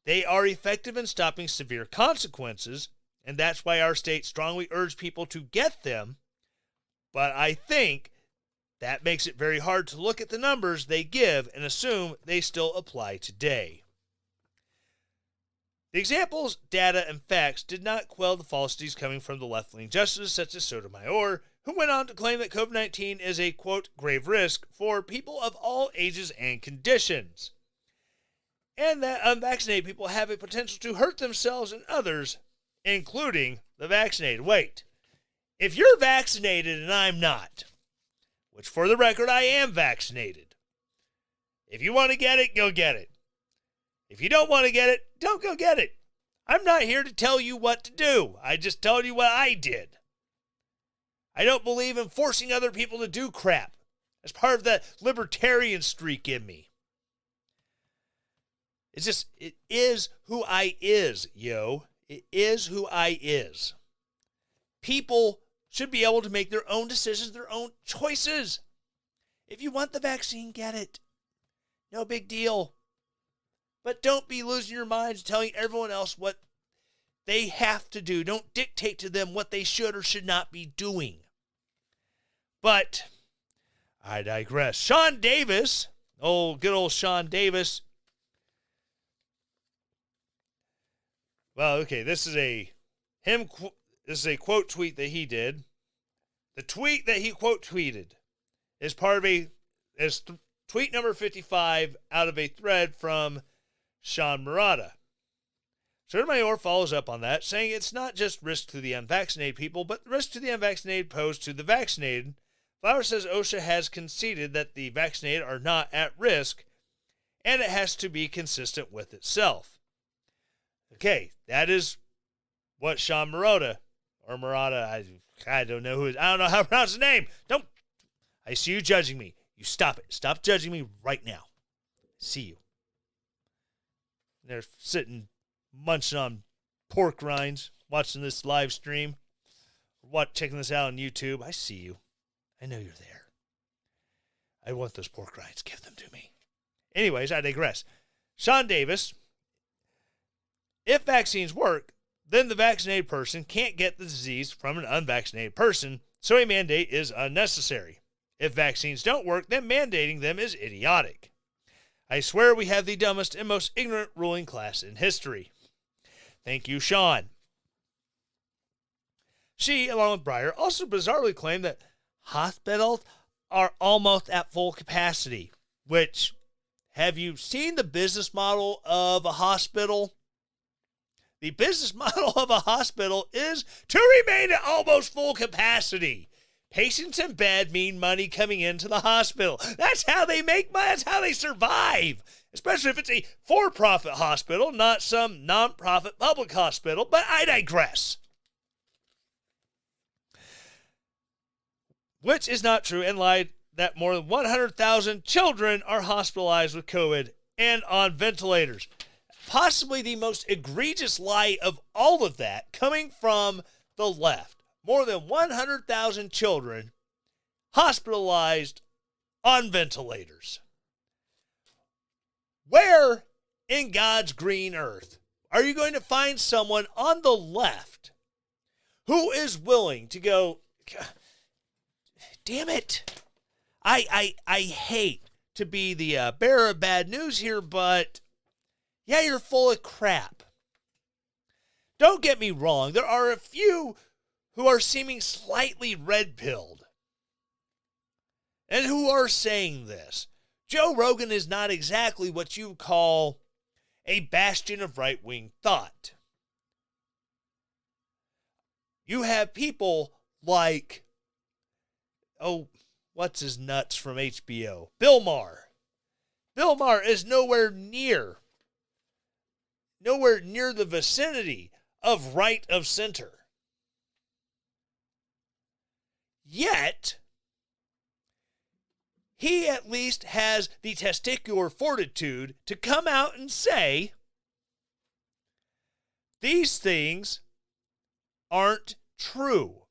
They are effective in stopping severe consequences, and that's why our state strongly urged people to get them. But I think that makes it very hard to look at the numbers they give and assume they still apply today. The examples, data, and facts did not quell the falsities coming from the left-wing justices such as Sotomayor, who went on to claim that COVID-19 is a, quote, grave risk for people of all ages and conditions, and that unvaccinated people have a potential to hurt themselves and others, including the vaccinated. Wait, if you're vaccinated and I'm not, which for the record I am vaccinated, if you want to get it, go get it. If you don't want to get it, don't go get it. I'm not here to tell you what to do. I just told you what I did. I don't believe in forcing other people to do crap. That's part of the libertarian streak in me. It is who I is, yo. It is who I is. People should be able to make their own decisions, their own choices. If you want the vaccine, get it. No big deal. But don't be losing your minds telling everyone else what they have to do. Don't dictate to them what they should or should not be doing. But I digress. Sean Davis, good old Sean Davis. Well, okay, this is a quote tweet that he did. The tweet that he quote tweeted is part of tweet number 55 out of a thread from Sean Murata. Sotomayor follows up on that, saying it's not just risk to the unvaccinated people, but the risk to the unvaccinated posed to the vaccinated. Flowers says OSHA has conceded that the vaccinated are not at risk, and it has to be consistent with itself. Okay, that is what Sean Murata, I don't know how to pronounce his name. I see you judging me. You stop it. Stop judging me right now. See you. They're sitting munching on pork rinds, watching this live stream, checking this out on YouTube. I see you. I know you're there. I want those pork rinds. Give them to me. Anyways, I digress. Sean Davis, if vaccines work, then the vaccinated person can't get the disease from an unvaccinated person, so a mandate is unnecessary. If vaccines don't work, then mandating them is idiotic. I swear we have the dumbest and most ignorant ruling class in history. Thank you, Sean. She, along with Breyer, also bizarrely claimed that hospitals are almost at full capacity, which, have you seen the business model of a hospital? The business model of a hospital is to remain at almost full capacity. Patients in bed mean money coming into the hospital. That's how they make money. That's how they survive. Especially if it's a for-profit hospital, not some non-profit public hospital. But I digress. Which is not true, and lied that more than 100,000 children are hospitalized with COVID and on ventilators. Possibly the most egregious lie of all of that coming from the left. More than 100,000 children hospitalized on ventilators. Where in God's green earth are you going to find someone on the left who is willing to go, damn it, I hate to be the bearer of bad news here, but yeah, you're full of crap. Don't get me wrong, there are a few who are seeming slightly red-pilled and who are saying this. Joe Rogan is not exactly what you call a bastion of right-wing thought. You have people like, what's his nuts from HBO? Bill Maher. Bill Maher is nowhere near the vicinity of right of center. Yet, he at least has the testicular fortitude to come out and say, these things aren't true.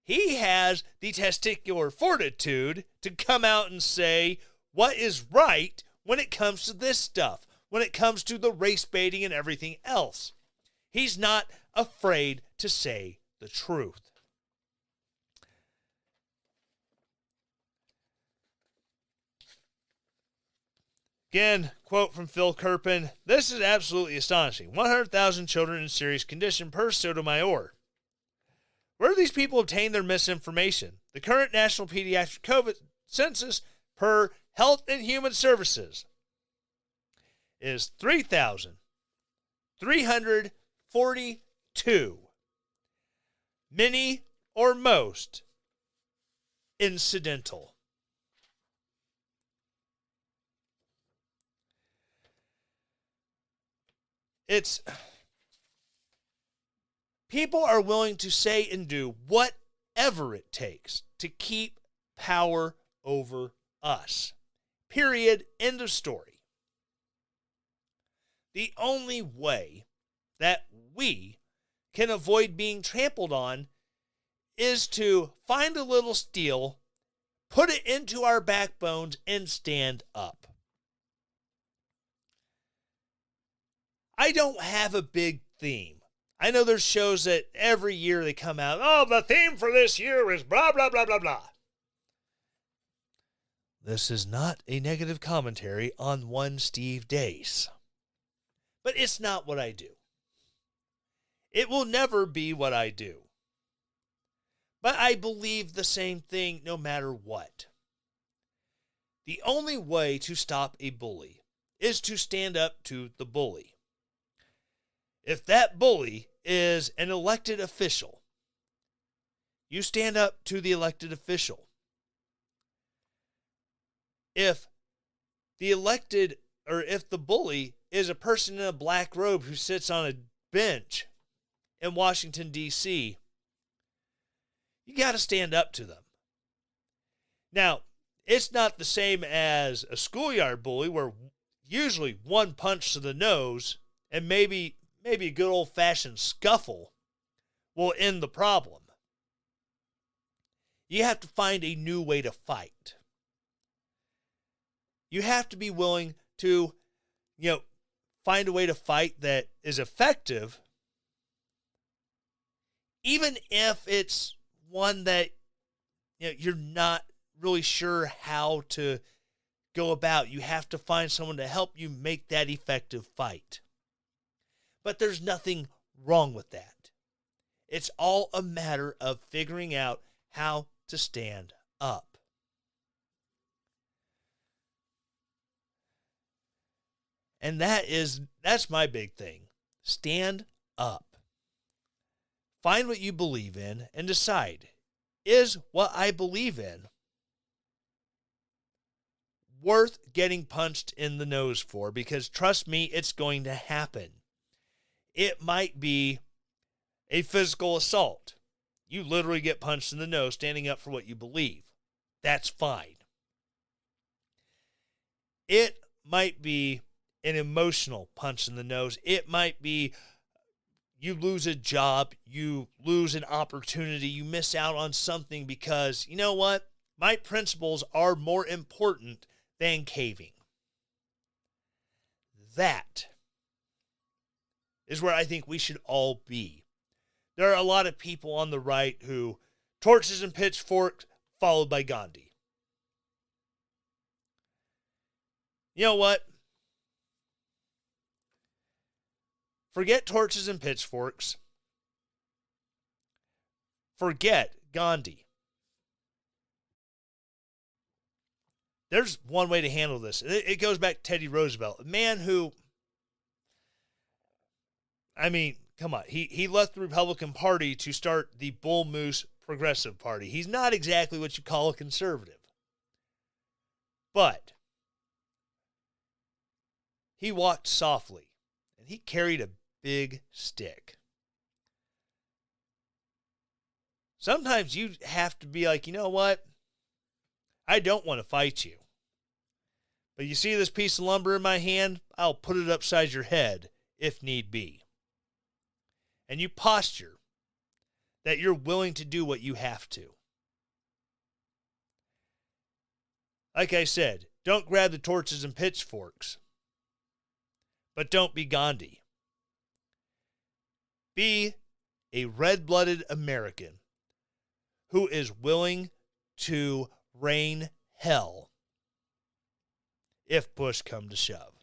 he has the testicular fortitude to come out and say what is right when it comes to this stuff, when it comes to the race baiting and everything else. He's not afraid to say the truth. Again, quote from Phil Kerpen, "This is absolutely astonishing. 100,000 children in serious condition per Sotomayor. Where do these people obtain their misinformation? The current National Pediatric COVID census per Health and Human Services is 3,342. Many or most incidental." People are willing to say and do whatever it takes to keep power over us. Period. End of story. The only way that we can avoid being trampled on is to find a little steel, put it into our backbones, and stand up. I don't have a big theme. I know there's shows that every year they come out, oh, the theme for this year is blah, blah, blah, blah, blah. This is not a negative commentary on one Steve Dace. But it's not what I do. It will never be what I do. But I believe the same thing no matter what. The only way to stop a bully is to stand up to the bully. If that bully is an elected official, you stand up to the elected official. If the bully is a person in a black robe who sits on a bench in Washington, D.C., you got to stand up to them. Now, it's not the same as a schoolyard bully where usually one punch to the nose and maybe a good old-fashioned scuffle will end the problem. You have to find a new way to fight. You have to be willing to, find a way to fight that is effective, even if it's one that you're not really sure how to go about. You have to find someone to help you make that effective fight. But there's nothing wrong with that. It's all a matter of figuring out how to stand up. And that's my big thing. Stand up. Find what you believe in and decide, is what I believe in worth getting punched in the nose for? Because trust me, it's going to happen. It might be a physical assault. You literally get punched in the nose standing up for what you believe. That's fine. It might be an emotional punch in the nose. It might be you lose a job, you lose an opportunity, you miss out on something because, you know what? My principles are more important than caving. That is where I think we should all be. There are a lot of people on the right who torches and pitchforks followed by Gandhi. You know what? Forget torches and pitchforks. Forget Gandhi. There's one way to handle this. It goes back to Teddy Roosevelt, a man who, come on, he left the Republican Party to start the Bull Moose Progressive Party. He's not exactly what you call a conservative. But he walked softly, and he carried a big stick. Sometimes you have to be like, you know what? I don't want to fight you. But you see this piece of lumber in my hand? I'll put it upside your head if need be. And you posture that you're willing to do what you have to. Like I said, don't grab the torches and pitchforks. But don't be Gandhi. Be a red-blooded American who is willing to rain hell if push come to shove.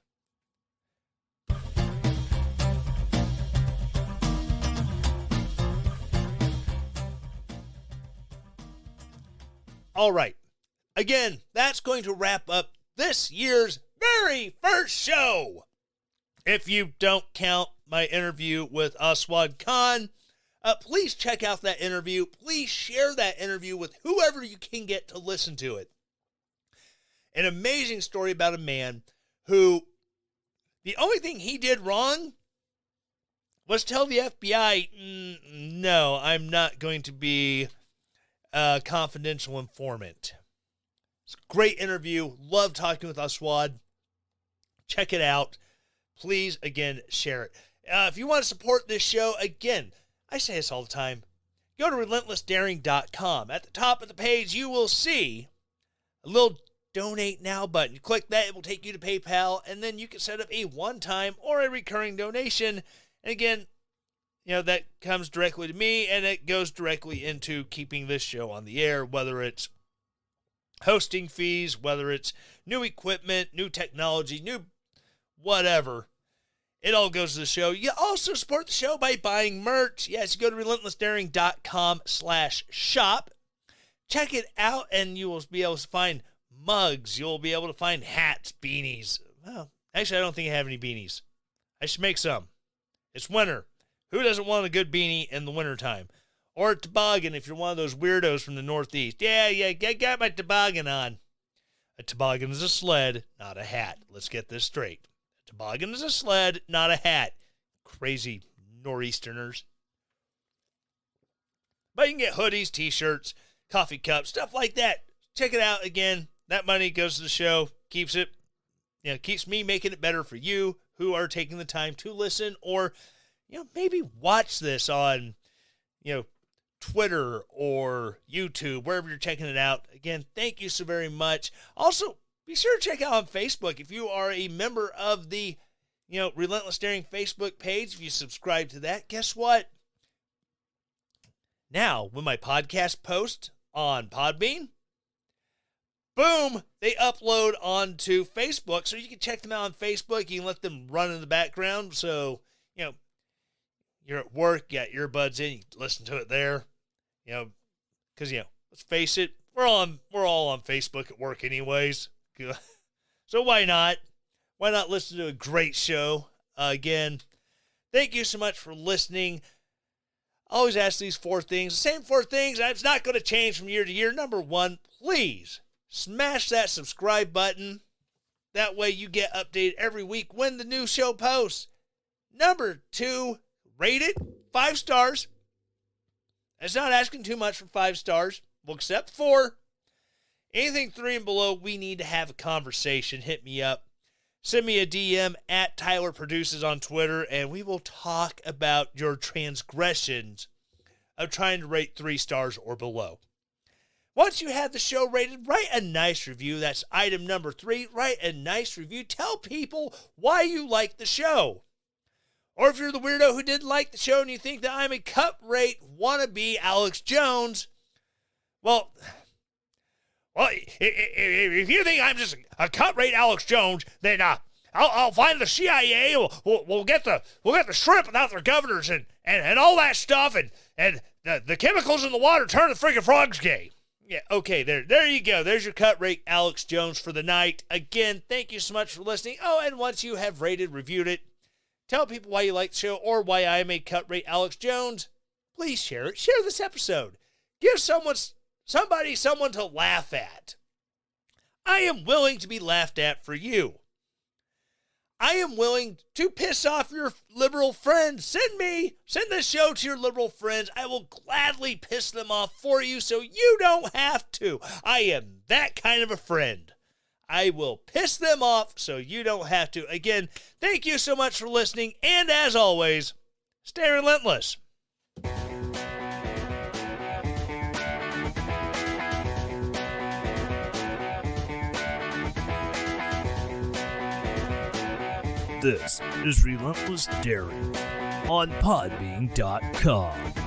All right. Again, that's going to wrap up this year's very first show. If you don't count my interview with Aswad Khan, please check out that interview. Please share that interview with whoever you can get to listen to it. An amazing story about a man who, the only thing he did wrong was tell the FBI, no, I'm not going to be a confidential informant. It's a great interview. Love talking with Aswad. Check it out. Please, again, share it. If you want to support this show, again, I say this all the time, go to relentlessdaring.com. At the top of the page, you will see a little donate now button. You click that, it will take you to PayPal, and then you can set up a one-time or a recurring donation. And again, that comes directly to me, and it goes directly into keeping this show on the air, whether it's hosting fees, whether it's new equipment, new technology, new whatever. It all goes to the show. You also support the show by buying merch. Yes, you go to relentlessdaring.com/shop. Check it out, and you will be able to find mugs. You'll be able to find hats, beanies. Well, actually, I don't think I have any beanies. I should make some. It's winter. Who doesn't want a good beanie in the wintertime? Or a toboggan if you're one of those weirdos from the Northeast. Yeah, got my toboggan on. A toboggan is a sled, not a hat. Let's get this straight. A toboggan is a sled, not a hat. Crazy nor'easterners. But you can get hoodies, t-shirts, coffee cups, stuff like that. Check it out again. That money goes to the show, keeps me making it better for you who are taking the time to listen or, maybe watch this on, Twitter or YouTube, wherever you're checking it out. Again, thank you so very much. Also, be sure to check out on Facebook. If you are a member of the, Relentless Daring Facebook page, if you subscribe to that, guess what? Now, when my podcast posts on Podbean, boom, they upload onto Facebook. So you can check them out on Facebook. You can let them run in the background. So, you're at work, you got earbuds in, you listen to it there, because, let's face it, we're all on Facebook at work anyways. So why not? Why not listen to a great show? Again, thank you so much for listening. I always ask these 4 things, the same 4 things. It's not going to change from year to year. Number 1, please smash that subscribe button. That way you get updated every week when the new show posts. Number 2, rate it 5 stars. That's not asking too much for 5 stars. We'll accept 4. Anything 3 and below, we need to have a conversation. Hit me up. Send me a DM at Tyler Produces on Twitter, and we will talk about your transgressions of trying to rate 3 stars or below. Once you have the show rated, write a nice review. That's item number 3. Write a nice review. Tell people why you like the show. Or if you're the weirdo who didn't like the show and you think that I'm a cut-rate wannabe Alex Jones, well, if you think I'm just a cut-rate Alex Jones, then I'll find the CIA. We'll get the shrimp without their governors and all that stuff, and the chemicals in the water turn the freaking frogs gay. Yeah, okay, there you go. There's your cut-rate Alex Jones for the night. Again, thank you so much for listening. Oh, and once you have rated, reviewed it, tell people why you like the show or why I am a cut-rate Alex Jones. Please share it. Share this episode. Give someone to laugh at. I am willing to be laughed at for you. I am willing to piss off your liberal friends. Send this show to your liberal friends. I will gladly piss them off for you so you don't have to. I am that kind of a friend. I will piss them off so you don't have to. Again, thank you so much for listening, and as always, stay relentless. This is Relentless Daring on Podbean.com.